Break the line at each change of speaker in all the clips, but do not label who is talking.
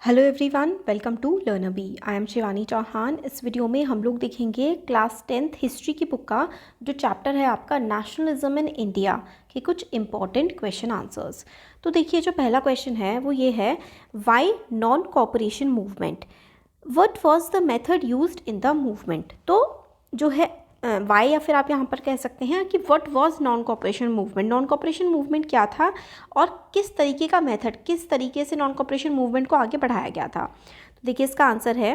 Hello everyone, welcome to learner B. I am Shivani Chauhan. इस video में हम लोग देखेंगे क्लास 10th हिस्ट्री की बुक का जो चैप्टर है आपका नेशनलिज्म इन इंडिया के कुछ इंपॉर्टेंट क्वेश्चन आंसर्स। तो देखिए, जो पहला क्वेश्चन है वो ये है, why non cooperation movement, what was the method used in the movement. तो जो है वाई या फिर आप यहाँ पर कह सकते हैं कि what was non cooperation movement. Non cooperation movement क्या था और किस तरीके का मेथड, किस तरीके से नॉन कॉपरेशन मूवमेंट को आगे बढ़ाया गया था। तो देखिए, इसका आंसर है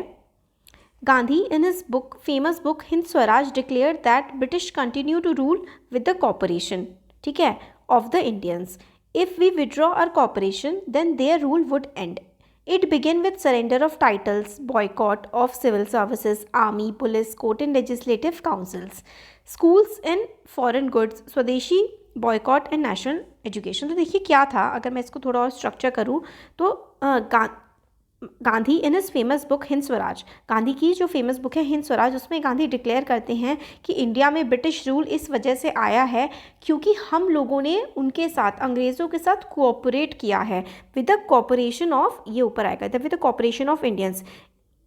Gandhi in his book famous book Hind Swaraj declare that British continue to rule with the cooperation, ठीक है, of the Indians. If we withdraw our cooperation then their rule would end. It began with surrender of titles, boycott of civil services, army, police, court and legislative councils, schools and foreign goods, स्वदेशी boycott and national education। तो देखिए क्या था, अगर मैं इसको थोड़ा और स्ट्रक्चर करूँ तो Gandhi in his famous book Hind Swaraj, Gandhi की जो फेमस बुक है हिंद स्वराज, उसमें गांधी डिक्लेयर करते हैं कि इंडिया में ब्रिटिश रूल इस वजह से आया है क्योंकि हम लोगों ने उनके साथ, अंग्रेज़ों के साथ कोऑपरेट किया है विद द कॉपरेशन ऑफ, ये ऊपर आएगा, with the cooperation of Indians.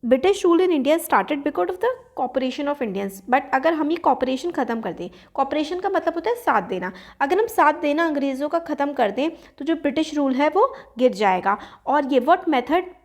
British rule in India started because of the cooperation of Indians. But अगर हम ये कॉपरेशन ख़त्म कर दें, कॉपरेशन का मतलब होता है साथ देना, अगर हम साथ देना अंग्रेज़ों का ख़त्म कर दें तो जो ब्रिटिश रूल है वो गिर जाएगा। और ये what method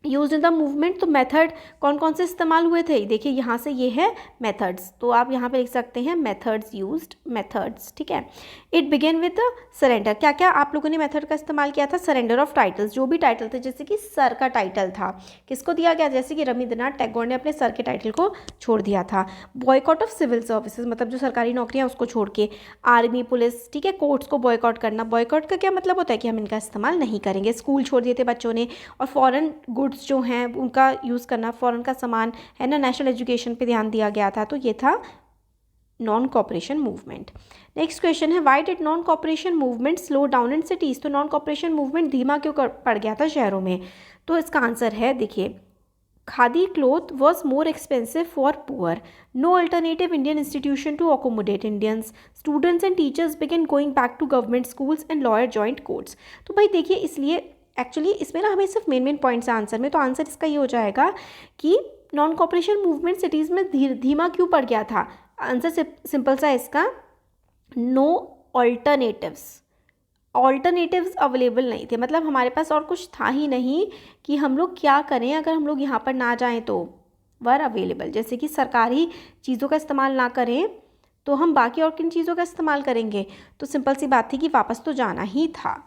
use in the movement, तो मेथड कौन कौन से इस्तेमाल हुए थे, देखिए यहाँ से ये है मेथड्स, तो आप यहाँ पे लिख सकते हैं मेथड्स यूज्ड, मेथड्स, ठीक है। It began with the surrender, क्या क्या आप लोगों ने मेथड का इस्तेमाल किया था, सरेंडर ऑफ टाइटल्स, जो भी टाइटल थे, जैसे कि सर का टाइटल था किसको दिया गया, जैसे कि रविंद्रनाथ टैगोर ने अपने सर के टाइटल को छोड़ दिया था। बॉयकॉट ऑफ सिविल सर्विसेज, मतलब जो सरकारी नौकरियाँ उसको छोड़ के, आर्मी, पुलिस, ठीक है, कोर्ट्स को बॉयकॉट करना, बॉयकॉट का क्या मतलब होता है कि हम इनका इस्तेमाल नहीं करेंगे। स्कूल छोड़ दिए थे बच्चों ने, और फॉरेन गुड्स जो हैं उनका यूज़ करना, फॉरेन का सामान है ना, नेशनल एजुकेशन पे ध्यान दिया गया था, तो ये था non cooperation movement. Next question है, why did non cooperation movement slow down in cities. तो नॉन कॉपरेशन मूवमेंट धीमा क्यों पड़ गया था शहरों में। तो इसका आंसर है, देखिए, khadi cloth was more expensive for poor, no alternative Indian institution to accommodate Indians, students and teachers began going back to government schools and lawyer joint courts. तो भाई देखिए, इसलिए एक्चुअली इसमें ना हमें सिर्फ मेन पॉइंट्स हैं आंसर में, तो आंसर इसका ये हो जाएगा कि नॉन कॉपरेशन मूवमेंट सिटीज़ में धीमा क्यों पड़ गया था। आंसर सिंपल सा है इसका, नो ऑल्टरनेटिव्स अवेलेबल नहीं थे, मतलब हमारे पास और कुछ था ही नहीं कि हम लोग क्या करें अगर हम लोग यहाँ पर ना जाएं तो। वर अवेलेबल, जैसे कि सरकारी चीज़ों का इस्तेमाल ना करें तो हम बाकी और किन चीज़ों का इस्तेमाल करेंगे, तो सिंपल सी बात थी कि वापस तो जाना ही था।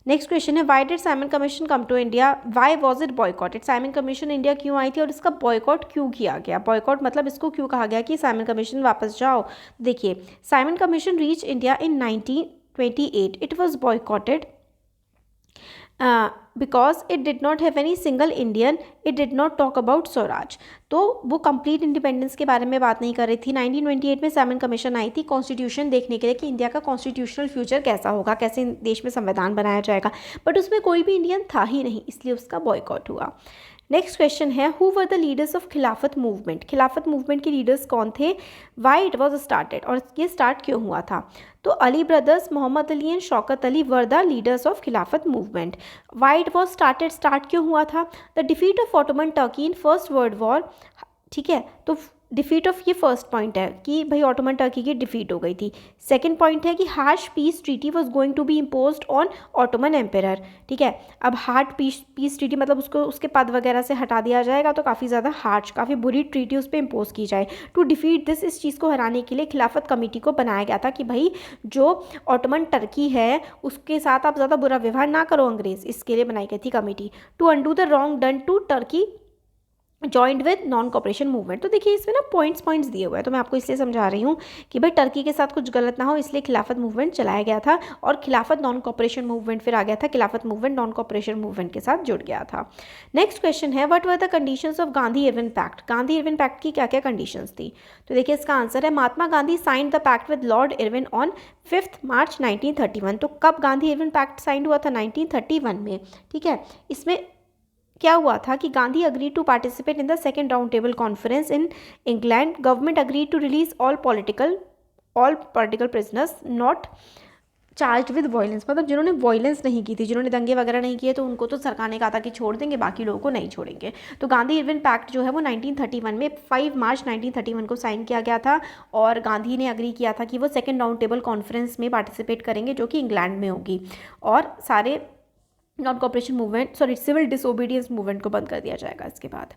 नेक्स्ट क्वेश्चन है, why did Simon Commission come to India, why was it boycotted. Simon Commission India क्यों आई थी और इसका बॉयकॉट क्यों किया गया। बॉयकॉट मतलब इसको क्यों कहा गया कि साइमन कमीशन वापस जाओ। देखिए, Simon commission reach India in 1928, it was boycotted because it did not have any single Indian, it did not talk about Swaraj. तो वो कंप्लीट इंडिपेंडेंस के बारे में बात नहीं कर रही थी। 1928 में साइमन कमीशन आई थी कॉन्स्टिट्यूशन देखने के लिए कि इंडिया का कॉन्स्टिट्यूशनल फ्यूचर कैसा होगा, कैसे देश में संविधान बनाया जाएगा, बट उसमें कोई भी इंडियन था ही नहीं, इसलिए उसका बॉयकॉट हुआ। नेक्स्ट क्वेश्चन है, who were the leaders of Khilafat movement. खिलाफत मूवमेंट के लीडर्स कौन थे, वाई इट वॉज स्टार्टेड, और ये स्टार्ट क्यों हुआ था। तो Ali brothers, Mohammad Ali and Shaukat Ali were the leaders of Khilafat movement. Why it was started, start क्यों हुआ था, the defeat of Ottoman Turkey in first world war, ठीक है। तो डिफीट ऑफ, ये फर्स्ट पॉइंट है कि भाई ऑटोमन टर्की की डिफीट हो गई थी। सेकंड पॉइंट है कि harsh peace treaty was going to be imposed on Ottoman emperor, ठीक है। अब हार्ड पीस ट्रीटी मतलब उसको उसके पद वगैरह से हटा दिया जाएगा, तो काफ़ी ज़्यादा हार्श, काफ़ी बुरी ट्रीटी उस पर इम्पोज की जाए। टू डिफीट दिस, इस चीज़ को हराने के लिए खिलाफत कमेटी को बनाया गया था कि भाई जो ऑटोमन टर्की है उसके साथ आप ज़्यादा बुरा व्यवहार ना करो अंग्रेज़, इसके लिए बनाई गई थी कमेटी। To undo the wrong done to Turkey joint with non cooperation movement. तो देखिए, इसमें ना पॉइंट्स दिए हुए हैं, तो मैं आपको इसलिए समझा रही हूँ कि भाई टर्की के साथ कुछ गलत ना हो, इसलिए खिलाफत मूवमेंट चलाया गया था, और खिलाफत नॉन कॉपरेशन मूवमेंट फिर आ गया था, खिलाफत मूवमेंट नॉन कॉपरेशन मूवमेंट के साथ जुड़ गया था। नेक्स्ट क्वेश्चन है, what were the conditions of Gandhi Irwin pact. Gandhi Irwin pact की क्या क्या कंडीशंस थी। तो देखिए, इसका आंसर है, Mahatma Gandhi signed the pact with lord Irwin on 5 March 1931। तो कब गांधी इरविन पैक्ट साइंड हुआ था, 1931 में, ठीक है। इसमें क्या हुआ था कि Gandhi agree to participate in the second round table conference in England, government agree to release all political prisoners not charge with violence, मतलब जिन्होंने वॉयलेंस नहीं की थी, जिन्होंने दंगे वगैरह नहीं किए, तो उनको तो सरकार ने कहा था कि छोड़ देंगे, बाकी लोगों को नहीं छोड़ेंगे। तो गांधी इरविन पैक्ट जो है वो 1931 में 5 मार्च 1931 को साइन किया गया था, और गांधी ने अग्री किया था कि वो सेकेंड राउंड टेबल कॉन्फ्रेंस में पार्टिसिपेट करेंगे जो कि इंग्लैंड में होगी, और सारे non cooperation movement, sorry civil disobedience movement को बंद कर दिया जाएगा इसके बाद।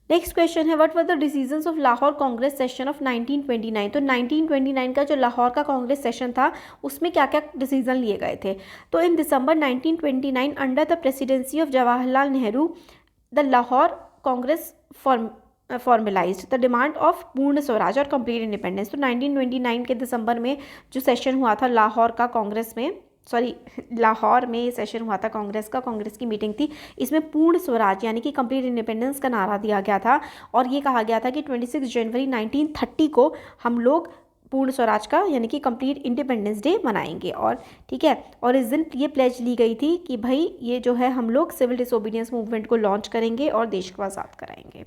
नेक्स्ट क्वेश्चन है, what were the decisions of Lahore Congress session of 1929। तो 1929 का जो लाहौर का कांग्रेस सेशन था उसमें क्या क्या डिसीजन लिए गए थे। तो इन दिसंबर 1929 under the presidency of Jawaharlal Nehru the Lahore Congress formalised the demand of पूर्ण स्वराज और कंप्लीट इंडिपेंडेंस। तो 1929 के दिसंबर में जो सेशन हुआ था लाहौर का कांग्रेस में, लाहौर में ये सेशन हुआ था कांग्रेस का, कांग्रेस की मीटिंग थी, इसमें पूर्ण स्वराज यानी कि कंप्लीट इंडिपेंडेंस का नारा दिया गया था, और ये कहा गया था कि 26 जनवरी 1930 को हम लोग पूर्ण स्वराज का यानी कि कंप्लीट इंडिपेंडेंस डे मनाएंगे। और ठीक है, और इस दिन ये प्लेज ली गई थी कि भाई ये जो है हम लोग सिविल डिसोबीडियंस मूवमेंट को लॉन्च करेंगे और देश को आज़ाद कराएंगे।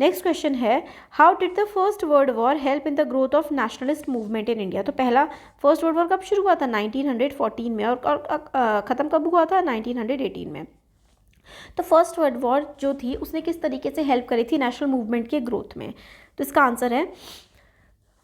नेक्स्ट क्वेश्चन है, how did the first world war help in the growth of nationalist movement in India. तो पहला फर्स्ट वर्ल्ड वॉर कब शुरू हुआ था, 1914 में, और ख़त्म कब हुआ था, 1918 में। तो फर्स्ट वर्ल्ड वॉर जो थी उसने किस तरीके से हेल्प करी थी नेशनल मूवमेंट के ग्रोथ में। तो इसका आंसर है,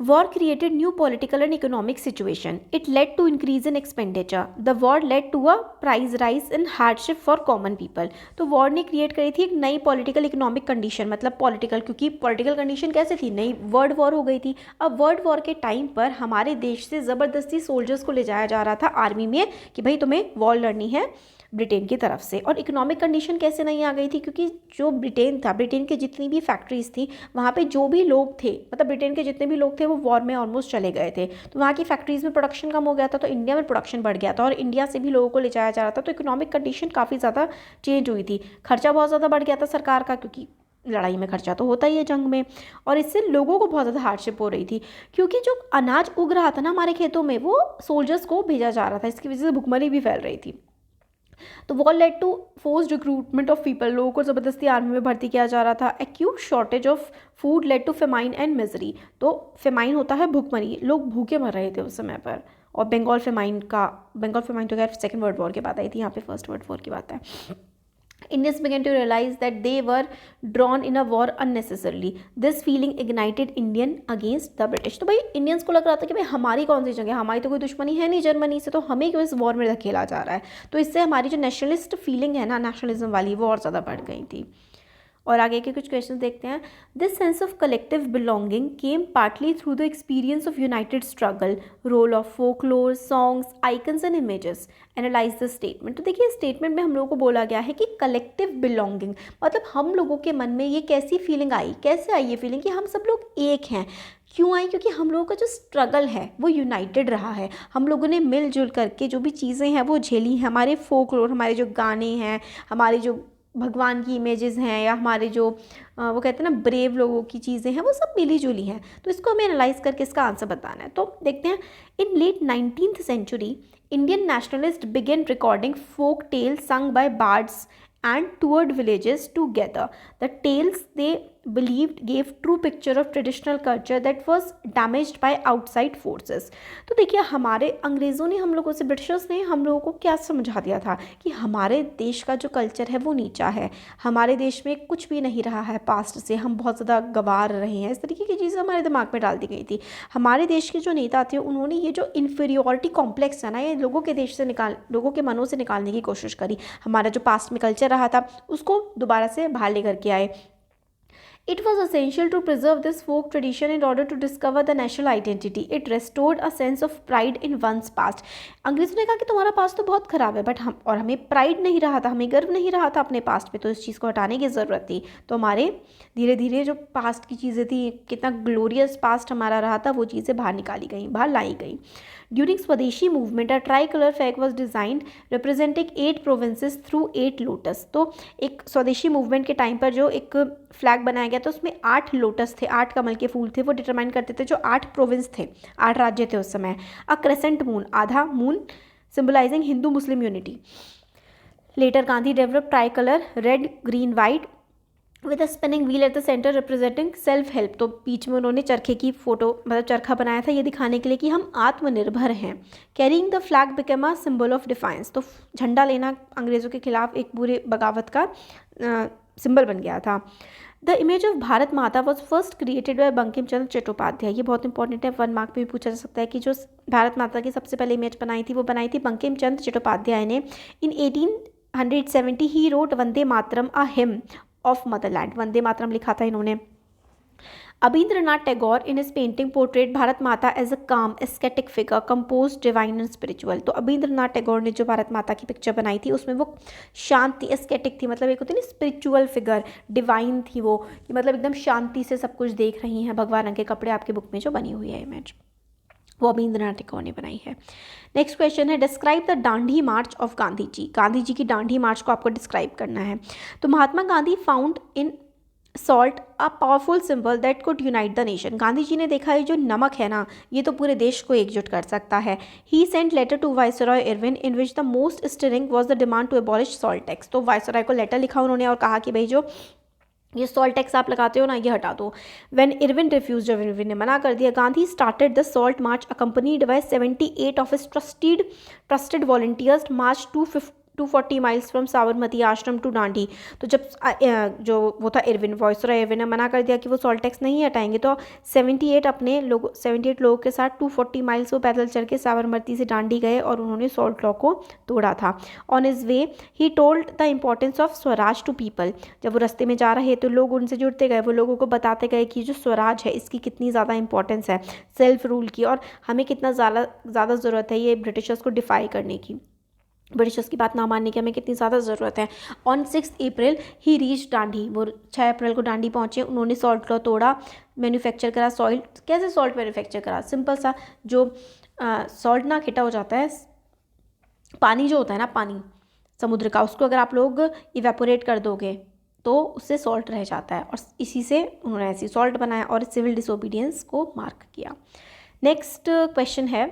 war created new political and economic situation. It led to increase in expenditure. The war led to a price rise and hardship for common people. तो war ने create करी थी एक नई पॉलिटिकल इकोनॉमिक कंडीशन, मतलब political, क्योंकि political condition कैसे थी, नई वर्ल्ड वॉर हो गई थी। अब वर्ल्ड वॉर के टाइम पर हमारे देश से ज़बरदस्ती सोल्जर्स को ले जाया जा रहा था आर्मी में कि भाई तुम्हें वॉर लड़नी है ब्रिटेन की तरफ से। और इकोनॉमिक कंडीशन कैसे नहीं आ गई थी, क्योंकि जो ब्रिटेन था, ब्रिटेन की जितनी भी फैक्ट्रीज थी वहाँ पे जो भी लोग थे, मतलब ब्रिटेन के जितने भी लोग थे वो वॉर में ऑलमोस्ट चले गए थे, तो वहाँ की फैक्ट्रीज में प्रोडक्शन कम हो गया था, तो इंडिया में प्रोडक्शन बढ़ गया था, और इंडिया से भी लोगों को ले जाया जा रहा था, तो इकोनॉमिक कंडीशन काफ़ी ज़्यादा चेंज हुई थी। खर्चा बहुत ज़्यादा बढ़ गया था सरकार का, क्योंकि लड़ाई में खर्चा तो होता ही है जंग में, और इससे लोगों को बहुत ज़्यादा हार्डशिप हो रही थी, क्योंकि जो अनाज उग रहा था ना हमारे खेतों में वो सोल्जर्स को भेजा जा रहा था, इसकी वजह से भुखमरी भी फैल रही थी। तो war led to force recruitment of people, लोगों को ज़बरदस्ती आर्मी में भर्ती किया जा रहा था। Acute shortage of food led to famine and misery, तो फेमाइन होता है भुखमरी, लोग भूखे मर रहे थे उस समय पर। और बंगाल फेमाइन तो खैर सेकेंड वर्ल्ड वॉर की बात आई थी, यहाँ पे फर्स्ट वर्ल्ड वॉर की बात है। Indians began to realize that they were drawn in a war unnecessarily. This feeling ignited Indian against the British. तो भाई इंडियंस को लग रहा था कि भाई हमारी कौन सी जंग है, हमारी तो कोई दुश्मनी है नहीं जर्मनी से, तो हमें क्यों इस वॉर में धकेला जा रहा है। तो इससे हमारी जो नेशनलिस्ट फीलिंग है ना, नेशनलिज्म वाली, वो और ज़्यादा बढ़ गई थी। और आगे के कुछ क्वेश्चन देखते हैं। This sense of collective belonging came partly through the experience of united struggle, role of folklore, songs, icons and images, analyse the statement. तो देखिए स्टेटमेंट में हम लोगों को बोला गया है कि कलेक्टिव बिलोंगिंग, मतलब हम लोगों के मन में ये कैसी फीलिंग आई, कैसे आई ये फीलिंग कि हम सब लोग एक हैं। क्यों आई, क्योंकि हम लोगों का जो स्ट्रगल है वो यूनाइटेड रहा है, हम लोगों ने मिलजुल करके जो भी चीज़ें हैं वो झेली हैं। हमारे फोकलोर, हमारे जो गाने हैं, हमारे जो भगवान की इमेजेस हैं, या हमारे जो वो कहते हैं ना ब्रेव लोगों की चीज़ें हैं, वो सब मिली जुली हैं। तो इसको हमें एनालाइज करके इसका आंसर बताना है। तो देखते हैं, in late 19th century Indian nationalist began recording folk tales sung by bards and toured villages together. The tales they believed gave true picture of traditional culture that was damaged by outside forces. तो देखिए हमारे अंग्रेज़ों ने हम लोगों से, Britishers ने हम लोगों को क्या समझा दिया था कि हमारे देश का जो कल्चर है वो नीचा है, हमारे देश में कुछ भी नहीं रहा है पास्ट से, हम बहुत ज़्यादा गंवार रहे हैं, इस तरीके की चीज़ें हमारे दिमाग में डाल दी गई थी। हमारे देश के जो नेता थे उन्होंने ये जो इन्फीरियॉरिटी कॉम्प्लेक्स है ना, ये लोगों के देश से लोगों के मनों से निकालने की कोशिश करी। हमारा जो पास्ट में कल्चर रहा था उसको दोबारा से बाहर लेकर के आए। It was essential to preserve this folk tradition in order to discover the national identity. It restored a sense of pride in one's past. अंग्रेज़ों ने कहा कि तुम्हारा पास्ट तो बहुत ख़राब है, बट हमें प्राइड नहीं रहा था, हमें गर्व नहीं रहा था अपने पास्ट पे, तो इस चीज़ को हटाने की ज़रूरत थी। तो हमारे धीरे धीरे जो पास्ट की चीज़ें थी, कितना ग्लोरियस पास्ट हमारा रहा था, वो चीज़ें बाहर निकाली गई, बाहर लाई गई। During Swadeshi movement, a tricolor flag was designed representing 8 provinces through 8 lotus. तो एक स्वदेशी मूवमेंट के टाइम पर जो एक फ्लैग बनाया गया था उसमें 8 लोटस थे, 8 कमल के फूल थे, वो डिटरमाइन करते थे जो 8 प्रोविंस थे, 8 राज्य थे उस समय। अ क्रेसेंट मून, आधा moon, symbolising Hindu Muslim unity. Later Gandhi develop tricolour red green white with a spinning wheel at the centre representing self help, तो बीच में उन्होंने चरखे की फोटो मतलब चरखा बनाया था ये दिखाने के लिए कि हम आत्मनिर्भर हैं। Carrying the flag become a symbol of defines, तो झंडा लेना अंग्रेज़ों के खिलाफ एक बुरे बगावत का सिंबल बन गया था। The image of Bharat Mata was first created by Bankim Chandra Chattopadhyay, ये बहुत इंपॉर्टेंट है, 1 मार्क पे भी पूछा जा सकता है कि जो भारत माता की सबसे पहले इमेज बनाई थी वो बनाई थी बंकिम चंद्र चट्टोपाध्याय ने। In 1870 he wrote Vande Mataram a hymn of motherland, Vande Mataram लिखा था इन्होंने। Abanindranath Tagore in his painting portrait Bharat Mata as a calm ascetic figure composed divine and spiritual, तो अबींद्रनाथ टैगोर ने जो भारत माता की पिक्चर बनाई थी उसमें वो शांति एस्केटिक थी, मतलब एक होती है ना स्पिरिचुअल फिगर, डिवाइन थी वो, कि मतलब एकदम शांति से सब कुछ देख रही हैं, भगवान रंग के कपड़े आपकी बुक में जो बनी हुई है इमेज, वो अबींद्रनाथ टैगोर ने बनाई है। नेक्स्ट क्वेश्चन है describe the Dandi march of Gandhi ji, Gandhi ji की दांडी मार्च को आपको डिस्क्राइब करना है। तो Mahatma Gandhi found in salt a powerful symbol that could unite the nation, Gandhi ji ने देखा है जो नमक है ना ये तो पूरे देश को एकजुट कर सकता है। He sent letter to viceroy Irwin in which the most stirring was the demand to abolish salt tax, तो वाइसरॉय को लेटर लिखा उन्होंने और कहा कि भाई जो ये सॉल्ट टैक्स आप लगाते हो ना ये हटा दो। व्हेन इरविन रिफ्यूज, जब इरविन ने मना कर दिया, Gandhi started the salt march accompanied by 78 of his trusted volunteers March 240 miles from Sabarmati आश्रम टू डांडी, तो जब जो वो था इरविन वॉइसरॉय इरविन ने मना कर दिया कि वो सॉल्ट टैक्स नहीं हटाएंगे, तो 78 लोगों के साथ 240 माइल्स वो पैदल चल के साबरमती से डांडी गए और उन्होंने सॉल्ट लॉ को तोड़ा था। On his way he told the importance of swaraj to people, जब वो रास्ते में जा रहे तो लोग उनसे जुड़ते गए, वो लोगों को बताते गए कि जो स्वराज है इसकी कितनी ज़्यादा इंपॉर्टेंस है, सेल्फ रूल की, और हमें कितना ज़्यादा ज़रूरत है ये ब्रिटिशर्स को डिफाई करने की, ब्रिटिशर्स की बात ना मानने की हमें कितनी ज़्यादा ज़रूरत है। ऑन 6 अप्रैल ही रीच डांडी, वो 6 अप्रैल को डांडी पहुँचे, उन्होंने सॉल्ट लॉ तोड़ा, मैन्युफैक्चर करा सॉल्ट, कैसे सॉल्ट मैन्युफैक्चर करा, सिंपल सा, जो सॉल्ट ना इकट्ठा हो जाता है, पानी जो होता है ना पानी समुद्र का, उसको अगर आप लोग इवेपोरेट कर दोगे तो उससे सॉल्ट रह जाता है, और इसी से उन्होंने ऐसी सॉल्ट बनाया और सिविल डिसोबीडियंस को मार्क किया। नेक्स्ट क्वेश्चन है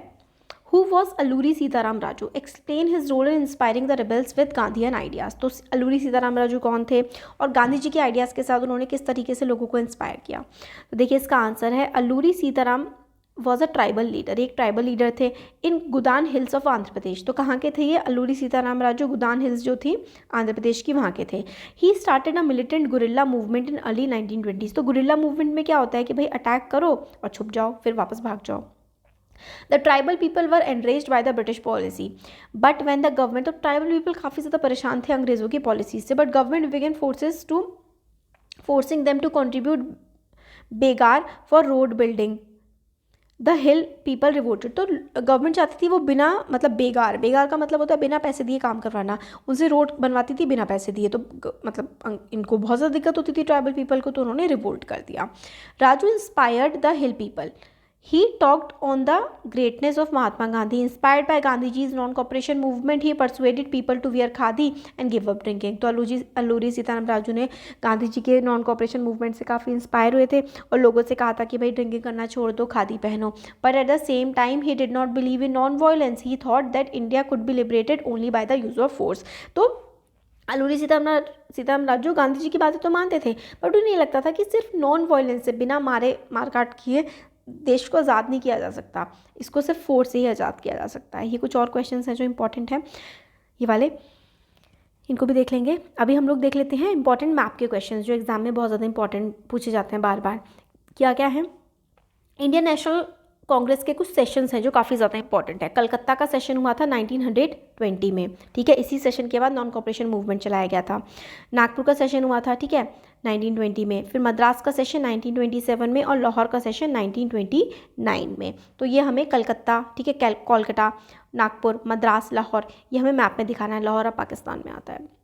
who was Alluri Sitarama Raju, explain his role in inspiring the rebels with Gandhian ideas, तो अलूरी सीताराम राजू कौन थे और गांधी जी के आइडियाज़ के साथ उन्होंने किस तरीके से लोगों को इंस्पायर किया। तो देखिए इसका आंसर है Alluri Sitaram was a tribal leader, एक ट्राइबल लीडर थे इन गुदान हिल्स ऑफ आंध्र प्रदेश, तो कहाँ के थे ये अलूरी सीताराम राजू, गुदान हिल्स जो थी आंध्र प्रदेश की वहाँ के थे। He started a militant guerrilla movement in early 1920s, तो गुरिल्ला मूवमेंट में क्या होता है कि भाई अटैक करो और छुप जाओ फिर वापस भाग जाओ। The tribal people were enraged by the British policy but when the government, तो ट्राइबल पीपल काफ़ी ज़्यादा परेशान थे अंग्रेज़ों की पॉलिसी से, but government began forcing them to contribute begar for road building, the hill people revolted, तो गवर्नमेंट चाहती थी वो बिना मतलब बेगार का मतलब होता है बिना पैसे दिए काम करवाना, उनसे रोड बनवाती थी बिना पैसे दिए, तो मतलब इनको बहुत ज़्यादा दिक्कत होती थी ट्राइबल पीपल को, तो उन्होंने रिवोल्ट कर दिया। Raju inspired the hill people, he talked on the greatness of Mahatma Gandhi, inspired by Gandhiji's non-cooperation movement he persuaded people to wear khadi and give up drinking, तो अलूरी सीताराम राजू ने गांधी जी के नॉन कॉपरेशन मूवमेंट से काफ़ी inspire हुए थे और लोगों से कहा था कि भाई ड्रिंकिंग करना छोड़ दो, खादी पहनो, but at the same time he did not believe in non violence, he thought that India could be liberated only by the use of force, तो अलूरी सीताराम राजू गांधी जी की बातें तो मानते थे बट उन्हें लगता था कि सिर्फ नॉन वायलेंस से बिना मारकाट किए देश को आज़ाद नहीं किया जा सकता, इसको सिर्फ फोर्स से ही आज़ाद किया जा सकता है। ये कुछ और क्वेश्चंस हैं जो इंपॉर्टेंट हैं, ये वाले इनको भी देख लेंगे। अभी हम लोग देख लेते हैं इंपॉर्टेंट मैप के क्वेश्चंस जो एग्जाम में बहुत ज़्यादा इंपॉर्टेंट पूछे जाते हैं बार बार। क्या क्या है, इंडियन नेशनल कांग्रेस के कुछ सेशंस हैं जो काफ़ी ज़्यादा इंपॉर्टेंट है। कलकत्ता का सेशन हुआ था 1920 में, ठीक है, इसी सेशन के बाद नॉन कॉपरेशन मूवमेंट चलाया गया था। नागपुर का सेशन हुआ था, ठीक है, 1920 में, फिर मद्रास का सेशन 1927 में और लाहौर का सेशन 1929 में। तो ये हमें कलकत्ता, ठीक है, कोलकाता, नागपुर, मद्रास, लाहौर, ये हमें मैप में दिखाना है। लाहौर अब पाकिस्तान में आता है।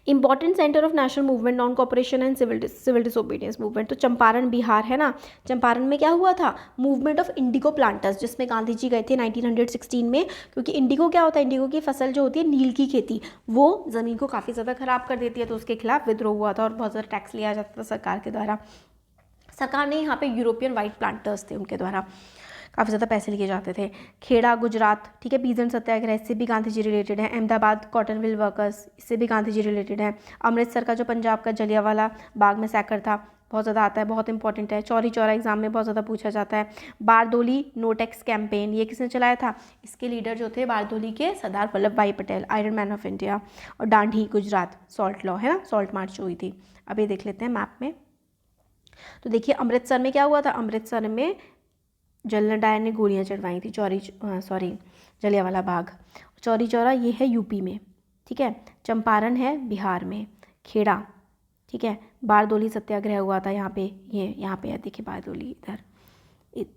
Important centre of national movement, non cooperation and civil disobedience movement, तो चंपारण बिहार है ना, चंपारण में क्या हुआ था, मूवमेंट ऑफ इंडिगो प्लांटर्स, जिसमें गांधी जी गए थे 1916 में, क्योंकि इंडिगो क्या होता है, इंडिगो की फसल जो होती है नील की खेती, वो ज़मीन को काफ़ी ज़्यादा ख़राब कर देती है, तो उसके खिलाफ विद्रोह हुआ था और बहुत ज़्यादा टैक्स लिया जाता था सरकार के द्वारा। सरकार ने यहाँ पे यूरोपियन वाइट प्लांटर्स थे उनके द्वारा काफ़ी ज़्यादा पैसे लिए जाते थे। खेड़ा गुजरात, ठीक है, पीजेंट सत्याग्रह, इससे भी गांधी जी रिलेटेड है। अहमदाबाद कॉटन मिल वर्कर्स, इससे भी गांधी जी रिलेटेड है। अमृतसर का जो पंजाब का जलियांवाला बाग में सैकर था, बहुत ज़्यादा आता है, बहुत इंपॉर्टेंट है। चौरी चौरा एग्जाम में बहुत ज़्यादा पूछा जाता है। बारदोली नो टैक्स कैंपेन, ये किसने चलाया था? इसके लीडर जो थे बारदोली के सरदार वल्लभ भाई Patel, iron man of India. और दांडी गुजरात, सॉल्ट लॉ है ना, सॉल्ट मार्च हुई थी। अब ये देख लेते हैं मैप में। तो देखिए अमृतसर में क्या हुआ था? अमृतसर में जलियां डायर ने गोलियां चढ़वाई थी, जलियांवाला बाग। चौरी चौरा ये है यूपी में, ठीक है। चंपारण है बिहार में। खेड़ा, ठीक है। बारदोली सत्याग्रह हुआ था यहाँ पे, ये यहाँ पे है, देखिए बारदोली इधर,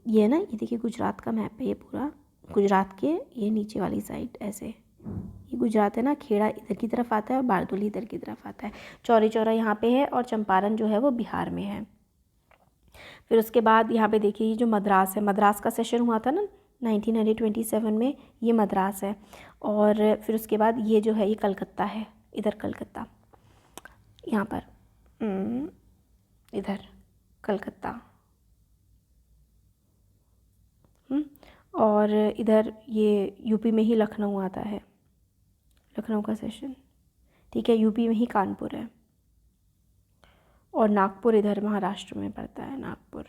ये ना, ये देखिए गुजरात का मैप है ये पूरा, गुजरात के ये नीचे वाली साइड ऐसे, ये गुजरात है ना। खेड़ा इधर की तरफ आता है और बारदोली इधर की तरफ आता है। चौरी चौरा यहाँ पे है और चंपारण जो है वो बिहार में है। फिर उसके बाद यहाँ पे देखिए ये जो मद्रास है, मद्रास का सेशन हुआ था ना 1927 में, ये मद्रास है। और फिर उसके बाद ये जो है ये कलकत्ता है, इधर कलकत्ता, यहाँ पर इधर कलकत्ता। और इधर ये यूपी में ही लखनऊ आता है, लखनऊ का सेशन, ठीक है। यूपी में ही कानपुर है। और नागपुर इधर महाराष्ट्र में पड़ता है, नागपुर।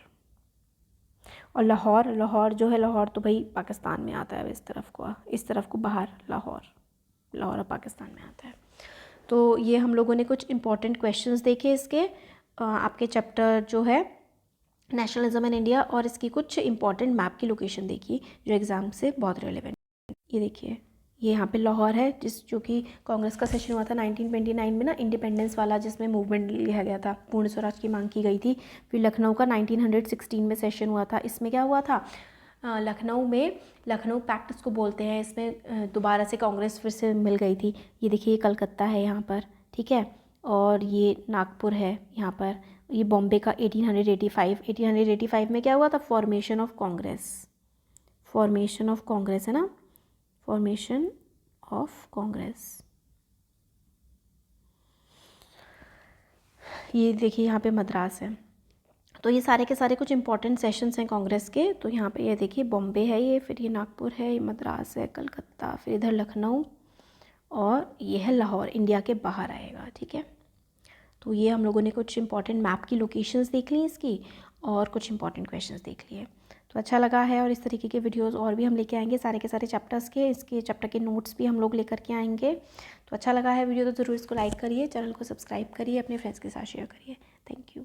और लाहौर, लाहौर जो है, लाहौर तो भाई पाकिस्तान में आता है, इस तरफ को बाहर लाहौर, लाहौर पाकिस्तान में आता है। तो ये हम लोगों ने कुछ इंपॉर्टेंट क्वेश्चंस देखे इसके, आपके चैप्टर जो है नेशनलिज्म इन इंडिया, और इसकी कुछ इंपॉर्टेंट मैप की लोकेशन देखिए जो एग्ज़ाम से बहुत रिलेवेंट। ये देखिए ये यहाँ पे लाहौर है, जो कि कांग्रेस का सेशन हुआ था 1929 में ना, इंडिपेंडेंस वाला, जिसमें मूवमेंट लिया गया था, पूर्ण स्वराज की मांग की गई थी। फिर लखनऊ का 1916 में सेशन हुआ था। इसमें क्या हुआ था? लखनऊ में, लखनऊ पैक्ट इसको बोलते हैं, इसमें दोबारा से कांग्रेस फिर से मिल गई थी। ये देखिए ये कलकत्ता है यहाँ पर, ठीक है। और ये नागपुर है यहाँ पर। ये बॉम्बे का 1885 में क्या हुआ था? Formation of Congress, formation of Congress है ना, फॉर्मेशन ऑफ कांग्रेस। ये देखिए यहाँ पे मद्रास है। तो ये सारे के सारे कुछ इंपॉर्टेंट सेशंस हैं कांग्रेस के। तो यहाँ पे ये देखिए बॉम्बे है ये, फिर ये नागपुर है, ये मद्रास है, कलकत्ता, फिर इधर लखनऊ, और ये है लाहौर, इंडिया के बाहर आएगा, ठीक है। तो ये हम लोगों ने कुछ इंपॉर्टेंट मैप की लोकेशंस देख ली इसकी, और कुछ इंपॉर्टेंट क्वेश्चंस देख लिए। तो अच्छा लगा है, और इस तरीके के वीडियोस और भी हम लेके आएंगे सारे के सारे चैप्टर्स के, इसके चैप्टर के नोट्स भी हम लोग लेकर के आएंगे। तो अच्छा लगा है वीडियो तो ज़रूर इसको लाइक करिए, चैनल को सब्सक्राइब करिए, अपने फ्रेंड्स के साथ शेयर करिए। Thank you.